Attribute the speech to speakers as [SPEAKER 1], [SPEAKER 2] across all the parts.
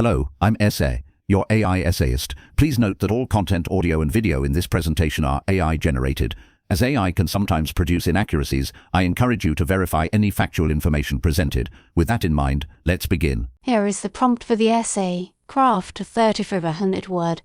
[SPEAKER 1] Hello, I'm Essay, your AI essayist. Please note that all content, audio and video in this presentation are AI generated. As AI can sometimes produce inaccuracies, I encourage you to verify any factual information presented. With that in mind, let's begin.
[SPEAKER 2] Here is the prompt for the essay. Craft a 3,500-word,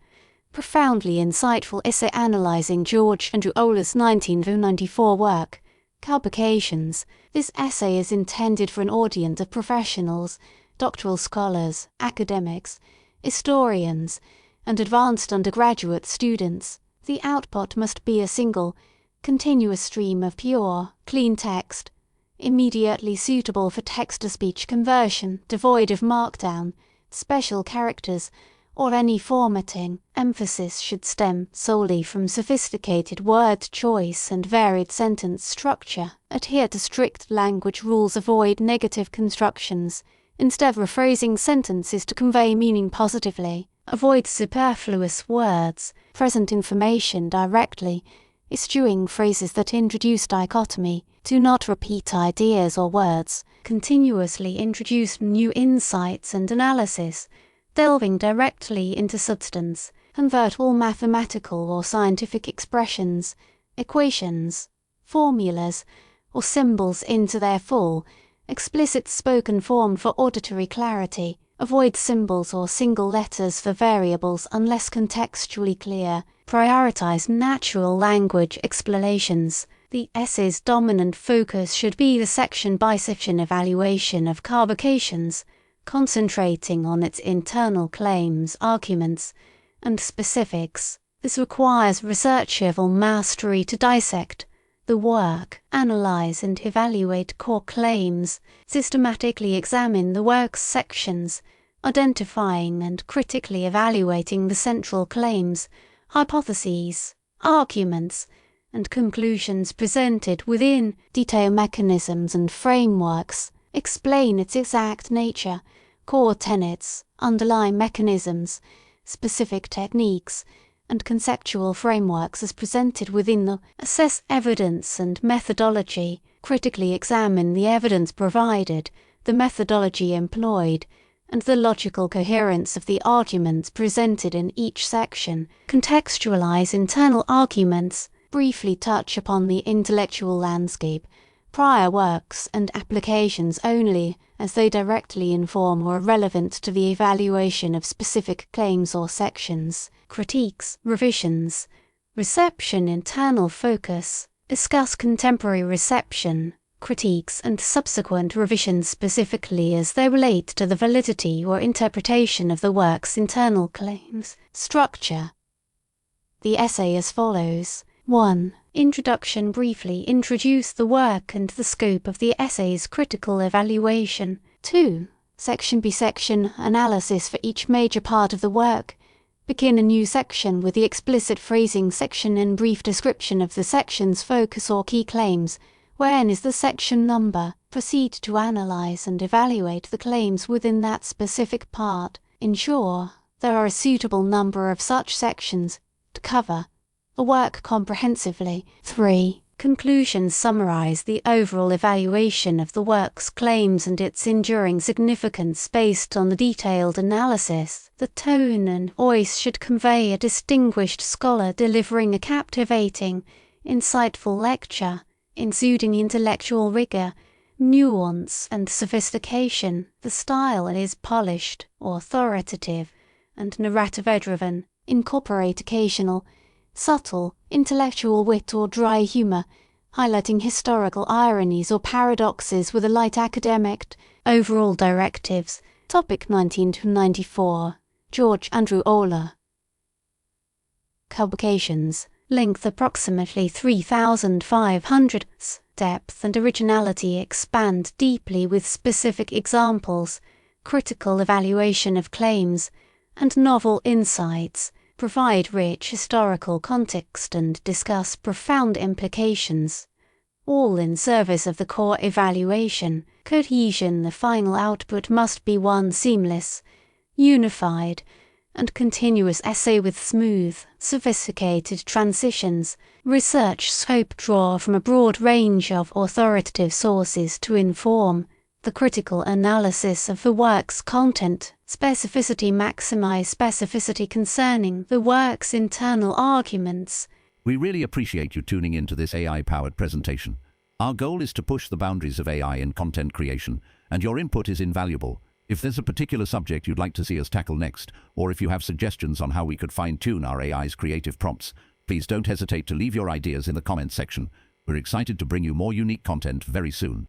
[SPEAKER 2] profoundly insightful essay analyzing George Andrew Olah's 1994 work, Carbocations. This essay is intended for an audience of professionals, doctoral scholars, academics, historians, and advanced undergraduate students. The output must be a single, continuous stream of pure, clean text, immediately suitable for text-to-speech conversion, devoid of markdown, special characters, or any formatting. Emphasis should stem solely from sophisticated word choice and varied sentence structure. Adhere to strict language rules, avoid negative constructions. Instead, rephrasing sentences to convey meaning positively. Avoid superfluous words. Present information directly. Eschewing phrases that introduce dichotomy. Do not repeat ideas or words. Continuously introduce new insights and analysis, delving directly into substance. Convert all mathematical or scientific expressions, equations, formulas, or symbols into their full, explicit spoken form for auditory clarity. Avoid symbols or single letters for variables unless contextually clear. Prioritize natural language explanations. The essay's dominant focus should be the section-by-section evaluation of Carbocations, concentrating on its internal claims, arguments, and specifics. This requires research-level mastery to dissect the work, analyze and evaluate core claims, systematically examine the work's sections, identifying and critically evaluating the central claims, hypotheses, arguments, and conclusions presented within, detail mechanisms and frameworks, explain its exact nature, core tenets, underlying mechanisms, specific techniques, and conceptual frameworks as presented within the assess evidence and methodology, critically examine the evidence provided, the methodology employed, and the logical coherence of the arguments presented in each section, contextualize internal arguments, briefly touch upon the intellectual landscape, prior works and applications only as they directly inform or are relevant to the evaluation of specific claims or sections, critiques, revisions, reception, internal focus, discuss contemporary reception, critiques and subsequent revisions specifically as they relate to the validity or interpretation of the work's internal claims. Structure. The essay as follows. 1. Introduction. Briefly introduce the work and the scope of the essay's critical evaluation. 2. Section-by-section analysis for each major part of the work. Begin a new section with the explicit phrasing section and brief description of the section's focus or key claims. When is the section number? Proceed to analyze and evaluate the claims within that specific part. Ensure there are a suitable number of such sections to cover the work comprehensively. 3. Conclusions. Summarize the overall evaluation of the work's claims and its enduring significance based on the detailed analysis. The tone and voice should convey a distinguished scholar delivering a captivating, insightful lecture, exuding intellectual rigor, nuance, and sophistication. The style is polished, authoritative, and narrative-driven. Incorporate occasional, subtle, intellectual wit or dry humor, highlighting historical ironies or paradoxes with a light academic. Overall directives. Topic 1994. George Andrew Olah. Carbocations. Length approximately 3,500. Depth and originality expand deeply with specific examples, critical evaluation of claims, and novel insights. Provide rich historical context and discuss profound implications, all in service of the core evaluation. Cohesion. The final output must be one seamless, unified, and continuous essay with smooth, sophisticated transitions. Research scope. Draw from a broad range of authoritative sources to inform the critical analysis of the work's content, Specificity maximize specificity concerning the work's internal arguments.
[SPEAKER 1] We really appreciate you tuning into this AI-powered presentation. Our goal is to push the boundaries of AI in content creation, and your input is invaluable. If there's a particular subject you'd like to see us tackle next, or if you have suggestions on how we could fine-tune our AI's creative prompts, please don't hesitate to leave your ideas in the comments section. We're excited to bring you more unique content very soon.